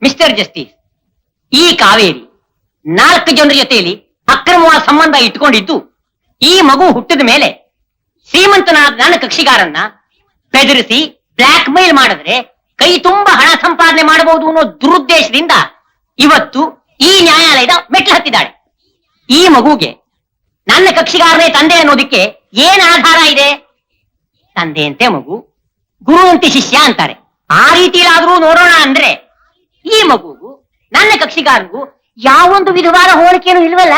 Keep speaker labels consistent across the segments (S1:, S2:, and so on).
S1: Mister justice, ಈ ಕಾವೇರಿ 4 ಜನರ ಜೊತೆಯಲ್ಲಿ ಅಕ್ರಮವಾದ ಸಂಬಂಧ ಇಟ್ಕೊಂಡಿದ್ದು ಈ ಮಗು ಹುಟ್ಟಿದ ಮೇಲೆ ಶ್ರೀಮಂತನಾದ ನನ್ನ ಕಕ್ಷಿಗಾರನ್ನ ಬೆದರಿಸಿ ಬ್ಲಾಕ್ ಮೇಲ್ ಮಾಡಿದ್ರೆ ಕೈ ತುಂಬಾ ಹಣ ಸಂಪಾದನೆ ಮಾಡಬಹುದು ಅನ್ನೋ ದುರುದ್ದೇಶದಿಂದ ಇವತ್ತು ಈ ನ್ಯಾಯಾಲಯದ ಮೆಟ್ಲು ಹತ್ತಿದ್ದಾಳೆ. ಈ ಮಗುಗೆ ನನ್ನ ಕಕ್ಷಿಗಾರನೇ ತಂದೆ ಅನ್ನೋದಕ್ಕೆ ಏನ್ ಆಧಾರ ಇದೆ? ತಂದೆ ಅಂತೆ ಮಗು, ಗುರು ಅಂತೆ ಶಿಷ್ಯ ಅಂತಾರೆ. ಆ ರೀತಿಯಾದ್ರೂ ನೋಡೋಣ ಅಂದ್ರೆ ಈ ಮಗುಗೂ ನನ್ನ ಕಕ್ಷಿಗಾರನಿಗೂ ಯಾವೊಂದು ವಿಧವಾದ ಹೋಲಿಕೆಯನ್ನು ಇಲ್ವಲ್ಲ.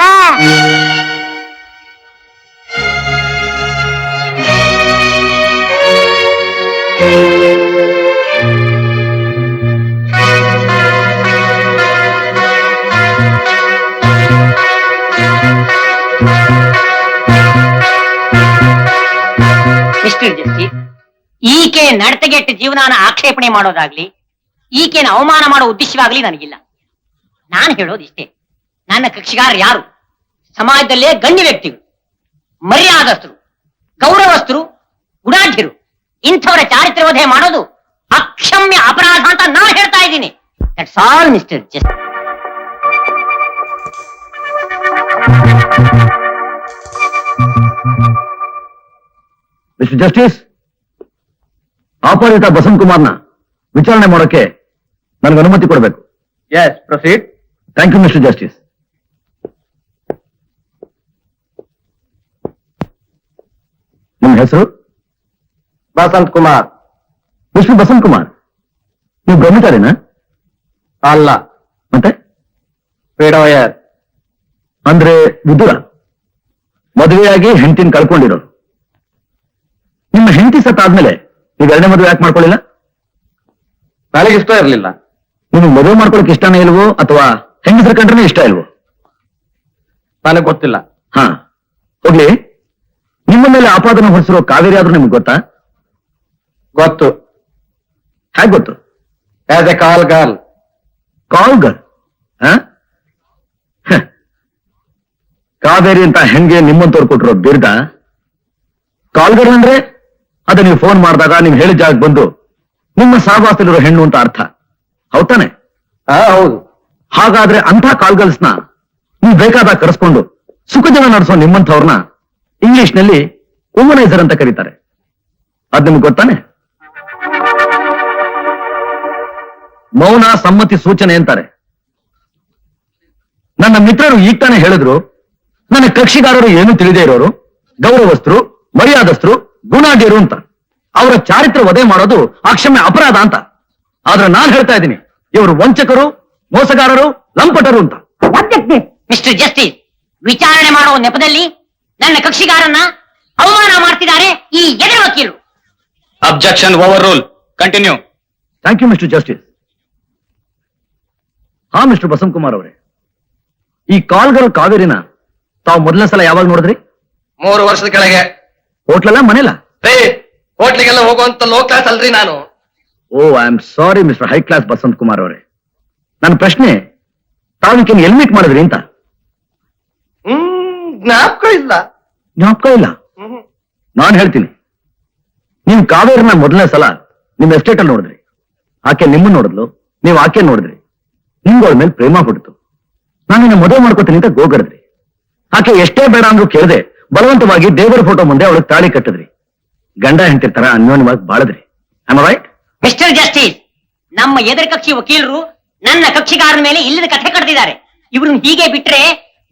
S1: ಮಿಸ್ಟರ್ ಜಸ್ಟಿಸ್, ಈಕೆ ನಡತೆಗೆಟ್ಟ ಜೀವನಾನ ಆಕ್ಷೇಪಣೆ ಮಾಡೋದಾಗ್ಲಿ ಈಕೆನ ಅವಮಾನ ಮಾಡೋ ಉದ್ದೇಶವಾಗ್ಲಿ ನನಗಿಲ್ಲ. ನಾನು ಹೇಳೋದಿಷ್ಟೇ, ನನ್ನ ಕಕ್ಷಿಗಾರ ಯಾರು ಸಮಾಜದಲ್ಲೇ ಗಣ್ಯ ವ್ಯಕ್ತಿಗಳು, ಮರ್ಯಾದಸ್ಥರು, ಗೌರವಸ್ಥರು, ಗುಣಾಢ್ಯರು. ಇಂಥವರ ಚಾರಿತ್ರ್ಯವಧೆ ಮಾಡೋದು ಅಕ್ಷಮ್ಯ ಅಪರಾಧ ಅಂತ ನಾನು ಹೇಳ್ತಾ ಇದ್ದೀನಿ. That's all mister justice.
S2: Mister justice, ಆಪರೇಟ ಬಸಂತ್ ಕುಮಾರ್ನ ವಿಚಾರಣೆ ಮಾಡೋಕೆ ನನಗೆ ಅನುಮತಿ ಕೊಡಬೇಕು.
S3: Yes, proceed.
S2: Thank you mister justice. ನಿಮ್ಮ ಹೆಸರು?
S3: ಬಸಂತ್ ಕುಮಾರ್.
S2: ಮಿಸ್ಟರ್ ಬಸಂತ್ ಕುಮಾರ್, ನೀವು ಬ್ರಹ್ಮಚಾರಿನಾ?
S3: ಅಲ್ಲ,
S2: ಮತ್ತೆ
S3: ಪೇಡೋಯರ್.
S2: ಅಂದ್ರೆ ವಿದುರ, ಮದುವೆಯಾಗಿ ಹೆಂಡತಿನ ಕಳ್ಕೊಂಡಿರೋರು. ನಿಮ್ಮ ಹೆಂಡತಿ ಸತ್ತಾದ್ಮೇಲೆ ನೀವು ಎರಡನೇ ಮದುವೆ ಯಾಕೆ ಮಾಡ್ಕೊಳ್ಳಿಲ್ಲ?
S3: ನನಗೆ ಇಷ್ಟ ಇರಲಿಲ್ಲ.
S2: ನಿಮಗೆ ಮದುವೆ ಮಾಡ್ಕೊಳಕ್ ಇಷ್ಟನೇ ಇಲ್ವೋ ಅಥವಾ ಹೆಂಗಸರ ಕಂಡ್ರೆ ಇಷ್ಟ ಇಲ್ವೋ?
S3: ನನಗೆ ಗೊತ್ತಿಲ್ಲ.
S2: ಹಾ, ಹೋಗ್ಲಿ. ನಿಮ್ಮ ಮೇಲೆ ಆಪಾದನೆ ಹೊರಿಸಿರೋ ಕಾವೇರಿ ಆದ್ರೂ ನಿಮ್ಗೆ ಗೊತ್ತಾ?
S3: ಗೊತ್ತು.
S2: ಹೇಗೆ ಗೊತ್ತು?
S3: As A call girl.
S2: Call girl? Kaveri ಅಂತ ಹೆಂಗೆ ನಿಮ್ಮಂತವ್ರು ಕೊಟ್ಟಿರೋ ಬಿರ್ದ? ಕಾಲ್ ಗರ್ಲ್ ಅಂದ್ರೆ ಅದ ನೀವು ಫೋನ್ ಮಾಡಿದಾಗ ನೀವು ಹೇಳಿದ ಜಾಗಕ್ಕೆ ಬಂದು ನಿಮ್ಮ ಸಹವಾಸದಲ್ಲಿರೋ ಹೆಣ್ಣು ಅಂತ ಅರ್ಥ, ಹೌದಾನೆ?
S3: ಹೌದು.
S2: ಹಾಗಾದ್ರೆ ಅಂಥ ಕಾಲ್ ಗರ್ಲ್ಸ್ನ ನೀವು ಬೇಕಾದಾಗ ಕರೆಸ್ಕೊಂಡು ಸುಖ ಜೀವನ ನಡೆಸೋ ನಿಮ್ಮಂಥವ್ರನ್ನ ಇಂಗ್ಲಿಷ್ ನಲ್ಲಿ ವುಮನೈಸರ್ ಅಂತ ಕರೀತಾರೆ. ಅದ್ ನಿಮ್ಗೆ ಗೊತ್ತಾನೆ? ಮೌನ ಸಮ್ಮತಿ ಸೂಚನೆ ಅಂತಾರೆ. ನನ್ನ ಮಿತ್ರರು ಈಗ ತಾನೇ ಹೇಳಿದ್ರು, ನನ್ನ ಕಕ್ಷಿಗಾರರು ಏನು ತಿಳಿದೇ ಇರೋರು, ಗೌರವಸ್ಥರು, ಮರ್ಯಾದಸ್ಥರು, ಗುಣಾಢ್ಯರು ಅಂತ. ಅವರ ಚಾರಿತ್ರ ವಧೆ ಮಾಡೋದು ಅಕ್ಷಮ್ಯ ಅಪರಾಧ ಅಂತ. ಆದ್ರೆ ನಾನು ಹೇಳ್ತಾ ಇದ್ದೀನಿ, ಇವರು ವಂಚಕರು, ಮೋಸಗಾರರು, ಲಂಪಟರು ಅಂತ.
S1: ಮಿಸ್ಟರ್ ಜಸ್ಟಿಸ್, ವಿಚಾರಣೆ ಮಾಡೋ ನೆಪದಲ್ಲಿ ನನ್ನ ಕಕ್ಷಿಗಾರನ್ನ ಅವಮಾನ ಮಾಡ್ತಿದ್ದಾರೆ ಈ ಎದುರು ವಕೀಲರು.
S3: Objection overrule. Continue.
S2: Thank you mister justice. ಹಾ ಮಿಸ್ಟರ್ ಬಸಂತ್ ಕುಮಾರ್ ಅವರೇ, ಈ ಕಾಲ್ಗರ್ ಕಾವೇರಿನ ತಾವು ಮೊದಲನೇ ಸಲ ಯಾವಾಗ ನೋಡಿದ್ರಿ?
S3: 3 ವರ್ಷದ ಕೆಳಗೆ.
S2: ಹೋಟ್ಲಲ್ಲ ಮನೇಲ?
S3: ಹೋಟ್ಲಿಗೆಲ್ಲ ಹೋಗುವಂತ ಲೋ ಕ್ಲಾಸ್ ಅಲ್ರಿ ನಾನು.
S2: Oh, I am sorry mister high class Basant Kumar ಅವರೇ. ನನ್ನ ಪ್ರಶ್ನೆ, ತಾವಿಕೆ ಎಲ್ಲಿ ಮೀಟ್ ಮಾಡಿದ್ರಿ ಅಂತ?
S3: ಜ್ಞಾಪಕ ಇಲ್ಲ.
S2: ಜ್ಞಾಪಕ ಇಲ್ಲ? ನಾನು ಹೇಳ್ತೀನಿ. ನೀವು ಕಾವೇರಿನ ಮೊದಲನೇ ಸಲ ನಿಮ್ಮ ಎಸ್ಟೇಟ್ ಅಲ್ಲಿ ನೋಡಿದ್ರಿ. ಆಕೆ ನಿಮ್ಮನ್ನು ನೋಡಿದ್ಲು, ನೀವು ಆಕೆ ನೋಡಿದ್ರಿ. ನಿಮ್ಗಳ ಮೇಲೆ ಪ್ರೇಮ ಹುಟ್ಟಿತು. ನಾನು ನಿನ್ನ ಮದುವೆ ಮಾಡ್ಕೋತೀನಿ ಅಂತ ಗೋಗರದ್ರಿ. ಆಕೆ ಎಷ್ಟೇ ಬೇಡ ಅಂದ್ರೂ ಕೇಳದೆ ಬಲವಂತವಾಗಿ ದೇವರ ಫೋಟೋ ಮುಂದೆ ಅವಳಿಗೆ ತಾಳಿ ಕಟ್ಟಿದ್ರಿ. ಗಂಡ ಹೆಂಡತಿರ್ತಾರ ಅನ್ಯೋನ್ಯವಾಗಿ ಬಾಳದ್ರಿ. Am I right?
S1: Mister justice, ನಮ್ಮ ಎದುರು ಕಕ್ಷಿ ವಕೀಲರು ನನ್ನ ಕಕ್ಷಿಗಾರನ ಮೇಲೆ ಇಲ್ಲದ ಕಥೆ ಕಟ್ಟಿದ್ದಾರೆ. ಇವ್ರನ್ನ ಹೀಗೆ ಬಿಟ್ರೆ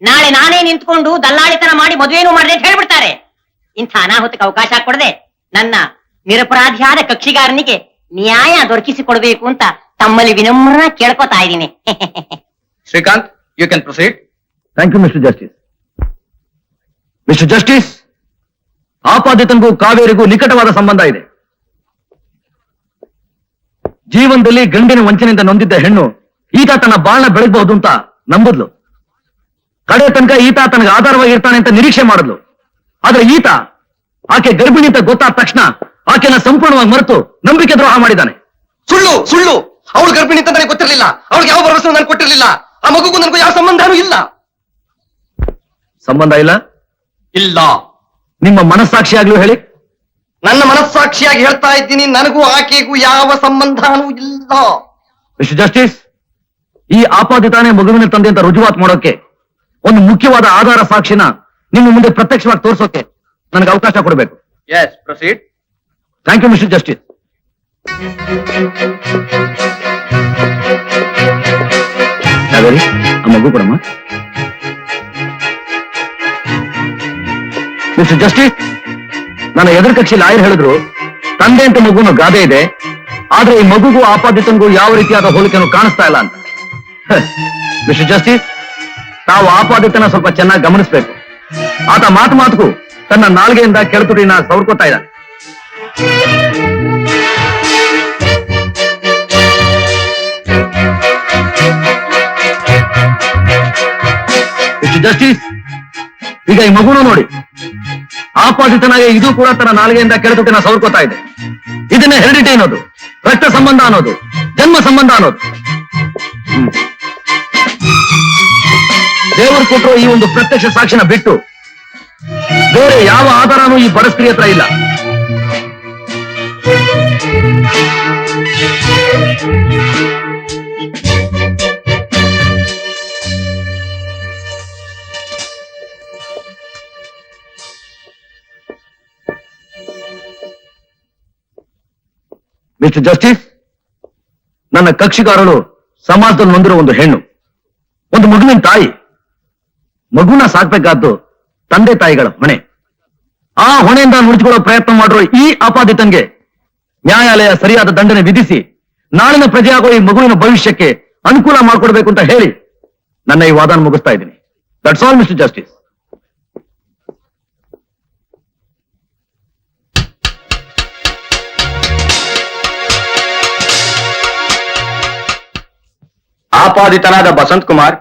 S1: ನಾಳೆ ನಾನೇ ನಿಂತ್ಕೊಂಡು ದಲ್ಲಾಳಿತನ ಮಾಡಿ ಮದುವೆನೂ ಮಾಡಿದೆ ಅಂತ ಹೇಳ್ಬಿಡ್ತಾರೆ. ಇಂಥ ಅನಾಹುತಕ್ಕೆ ಅವಕಾಶ ಕೊಡದೆ ನನ್ನ ನಿರಪರಾಧಿಯಾದ ಕಕ್ಷಿಗಾರನಿಗೆ ನ್ಯಾಯ ದೊರಕಿಸಿಕೊಡ್ಬೇಕು ಅಂತ ತಮ್ಮಲ್ಲಿ ವಿನಮ್ರ ಕೇಳ್ಕೊತಾ ಇದ್ದೀನಿ.
S3: Srikanth, you can proceed.
S2: Thank you mister justice. Mister justice, ಆಪಾದಿತನಿಗೂ ಕಾವೇರಿಗೂ ನಿಕಟವಾದ ಸಂಬಂಧ ಇದೆ. ಜೀವನದಲ್ಲಿ ಗಂಡಿನ ವಂಚನೆಯಿಂದ ನೊಂದಿದ್ದ ಹೆಣ್ಣು ಈತ ತನ್ನ ಬಾಳ್ನ ಬೆಳಗಬಹುದು ಅಂತ ನಂಬುದ್ಲು. ಕಡೆ ತನಕ ಈತ ತನಗೆ ಆಧಾರವಾಗಿರ್ತಾನೆ ಅಂತ ನಿರೀಕ್ಷೆ ಮಾಡಿದ್ಲು. ಆದ್ರೆ ಈತ ಆಕೆ ಗರ್ಭಿಣಿ ಅಂತ ಗೊತ್ತಾದ ತಕ್ಷಣ ಆಕೆನ ಸಂಪೂರ್ಣವಾಗಿ ಮರೆತು ನಂಬಿಕೆ ದ್ರೋಹ ಮಾಡಿದ್ದಾನೆ.
S3: ಸುಳ್ಳು ಸುಳ್ಳು. ಅವಳು ಗರ್ಭಿಣಿ ಅಂತ ನನಗೆ ಗೊತ್ತಿರಲಿಲ್ಲ. ಅವಳಿಗೆ ಯಾವ ಭರವಸೆ ನಾನು ಕೊಟ್ಟಿರಲಿಲ್ಲ. ಆ ಮಗುಗೂ ನನಗೂ ಯಾವ ಸಂಬಂಧನೂ ಇಲ್ಲ.
S2: ಸಂಬಂಧ ಇಲ್ಲ?
S3: ಇಲ್ಲ.
S2: ನಿಮ್ಮ ಮನಸ್ಸಾಕ್ಷಿಯಾಗ್ಲೂ ಹೇಳಿ.
S3: ನನ್ನ ಮನಸ್ಸಾಕ್ಷಿಯಾಗಿ ಹೇಳ್ತಾ ಇದ್ದೀನಿ, ನನಗೂ ಆಕೆಗೂ ಯಾವ ಸಂಬಂಧನೂ ಇಲ್ಲ.
S2: ಮಿಸ್ಟರ್ ಜಸ್ಟಿಸ್, ಈ ಆಪಾದಿತಾನೇ ಮಗುವಿನ ತಂದೆ ಅಂತ ರುಜುವಾತ್ ಮಾಡೋಕೆ ಒಂದು ಮುಖ್ಯವಾದ ಆಧಾರ ಸಾಕ್ಷಿನ ನಿಮ್ಮ ಮುಂದೆ ಪ್ರತ್ಯಕ್ಷವಾಗಿ ತೋರಿಸೋಕೆ ನನಗೆ ಅವಕಾಶ ಕೊಡಬೇಕು.
S3: Yes, proceed.
S2: Thank you mister justice. Kaveri, ಆ ಮಗು ಕೊಡಮ್ಮ. ಮಿಸ್ಟರ್ ಜಸ್ಟಿಸ್, ನನ್ನ ಎದುರು ಕಕ್ಷಿ ಲಾಯರ್ ಹೇಳಿದ್ರು ತಂದೆ ಅಂತ ಮಗುವಿನ ಗಾದೆ ಇದೆ, ಆದ್ರೆ ಈ ಮಗುಗೂ ಆಪಾದಿತನಿಗೂ ಯಾವ ರೀತಿಯಾದ ಹೋಲಿಕೆಯನ್ನು ಕಾಣಿಸ್ತಾ ಇಲ್ಲ ಅಂತ. ಮಿಸ್ಟರ್ ಜಸ್ಟಿಸ್, ತಾವು ಆಪಾದಿತನ ಸ್ವಲ್ಪ ಚೆನ್ನಾಗಿ ಗಮನಿಸಬೇಕು. ಆತ ಮಾತು ತನ್ನ ನಾಲ್ಗೆಯಿಂದ ಕೆಳತುಡಿನ ಸವರ್ಕೋತಾ ಇದ್ದಾನೆ. ಮಿಸ್ಟರ್ ಜಸ್ಟಿಸ್, ಈಗ ಈ ಮಗುನ ನೋಡಿ. ಆಪಾದಿತನಾಗಿ ಇದು ಕೂಡ ತನ್ನ ನಾಲ್ಗೆಯಿಂದ ಕೆಳತುಟಿನ ಸವರ್ಕೋತಾ ಇದೆ. ಇದನ್ನೇ ಹೆರಿಡಿಟಿ ಅನ್ನೋದು, ರಕ್ತ ಸಂಬಂಧ ಅನ್ನೋದು, ಜನ್ಮ ಸಂಬಂಧ ಅನ್ನೋದು. ದೇವರು ಕೊಟ್ಟರು ಈ ಒಂದು ಪ್ರತ್ಯಕ್ಷ ಸಾಕ್ಷಿನ ಬಿಟ್ಟು ಬೇರೆ ಯಾವ ಆಧಾರನೂ ಈ ಬಡ ಸ್ತ್ರೀ ಹತ್ರ ಇಲ್ಲ. ಮಿಸ್ಟರ್ ಜಸ್ಟಿಸ್, ನನ್ನ ಕಕ್ಷಿಗಾರಳು ಸಮಾಜದಲ್ಲಿ ಹೊಂದಿರೋ ಒಂದು ಹೆಣ್ಣು, ಒಂದು ಮಗುವಿನ ತಾಯಿ. ಮಗುನ ಸಾಕ್ಬೇಕಾದ್ದು ತಂದೆ ತಾಯಿಗಳ ಹೊಣೆ. ಆ ಹೊಣೆಯಿಂದ ನುಡಿಸಿಕೊಳ್ಳೋ ಪ್ರಯತ್ನ ಮಾಡಿರೋ ಈ ಆಪಾದಿತನ್ಗೆ ನ್ಯಾಯಾಲಯ ಸರಿಯಾದ ದಂಡನೆ ವಿಧಿಸಿ ನಾಳಿನ ಪ್ರಜೆಯಾಗೋ ಈ ಮಗುವಿನ ಭವಿಷ್ಯಕ್ಕೆ ಅನುಕೂಲ ಮಾಡಿಕೊಡ್ಬೇಕು ಅಂತ ಹೇಳಿ ನನ್ನ ಈ ವಾದನ ಮುಗಿಸ್ತಾ ಇದ್ದೀನಿ. That's all mister justice.
S4: ಆಪಾದಿತನಾದ ಬಸಂತ್ ಕುಮಾರ್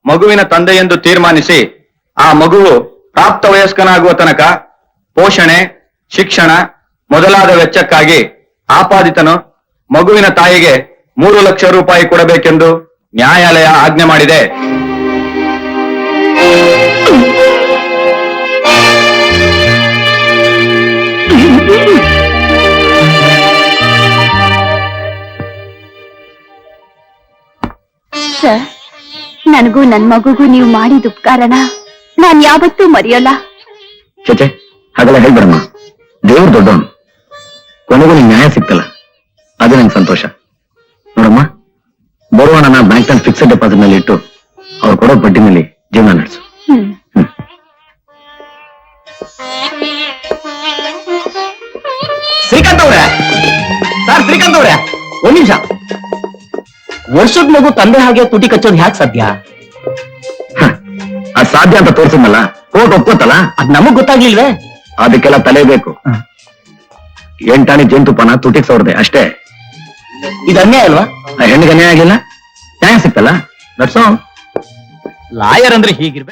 S4: ಮಗುವಿನ ತಂದೆ ಎಂದು ತೀರ್ಮಾನಿಸಿ ಆ ಮಗುವು ಪ್ರಾಪ್ತ ವಯಸ್ಕನಾಗುವ ತನಕ ಪೋಷಣೆ, ಶಿಕ್ಷಣ ಮೊದಲಾದ ವೆಚ್ಚಕ್ಕಾಗಿ ಆಪಾದಿತನು ಮಗುವಿನ ತಾಯಿಗೆ 3 ಲಕ್ಷ ರೂಪಾಯಿ ಕೊಡಬೇಕೆಂದು ನ್ಯಾಯಾಲಯ ಆಜ್ಞೆ ಮಾಡಿದೆ.
S5: ಸರ್, ನನಗೂ ನನ್ ಮಗುಗೂ ನೀವು ಮಾಡಿದ ಉಪಕಾರನ ನಾನ್ ಯಾವತ್ತೂ ಮರೆಯಲ್ಲ.
S2: ಚೇಚೆ, ಹಾಗೆಲ್ಲ ಹೇಳ್ಬೇಡಮ್ಮ. ದೇವ್ರು ದೊಡ್ಡವನು. ಕೊನೆಗೂ ನಿಂಗೆ ನ್ಯಾಯ ಸಿಕ್ತಲ್ಲ, ಅದೇ ನಂಗೆ ಸಂತೋಷ. ನೋಡಮ್ಮ, ಬರುವ ನನ್ನ ಬ್ಯಾಂಕ್ ನಲ್ಲಿ ಫಿಕ್ಸ್ಡ್ ಡೆಪಾಸಿಟ್ ನಲ್ಲಿ ಇಟ್ಟು ಅವ್ರು ಕೊಡೋ ಬಡ್ಡಿನಲ್ಲಿ ಜೀವನ ನಡೆಸು.
S3: ಶ್ರೀಕಾಂತ್ ಅವ್ರೆ, ಸರ್ ಶ್ರೀಕಾಂತ್ ಅವ್ರೆ, ಒಂದ್ ನಿಮಿಷ. ವರ್ಷದ ಮಗು ತಂದೆ ಹಾಗೆ ತುಟಿ ಕಚ್ಚೋದು ಹ್ಯಾಕ್ ಸಾಧ್ಯ?
S2: ಅದು ಸಾಧ್ಯ ಅಂತ ತೋರಿಸಿದ್ನಲ್ಲ, ಕೋರ್ಟ್ ಒಪ್ಕೋತಲ್ಲ.
S3: ಅದ್ ನಮಗ್ ಗೊತ್ತಾಗ್ಲಿಲ್ವೇ?
S2: ಅದಕ್ಕೆಲ್ಲ ತಲೆ ಬೇಕು. 8 ಆಣೆ ಜೇನುತುಪ್ಪನ ತುಟಿಗೆ ಸವರ್ದೆ ಅಷ್ಟೇ.
S3: ಇದು ಅನ್ಯಾಯ ಅಲ್ವಾ?
S2: ಆ ಹೆಣ್ಣಿಗೆ ಅನ್ಯಾಯ ಆಗಿಲ್ಲ, ನ್ಯಾಯ ಸಿಕ್ತಲ್ಲ. That's all.
S3: ಲಾಯರ್ ಅಂದ್ರೆ ಹೀಗಿರ್ಬೇಕು.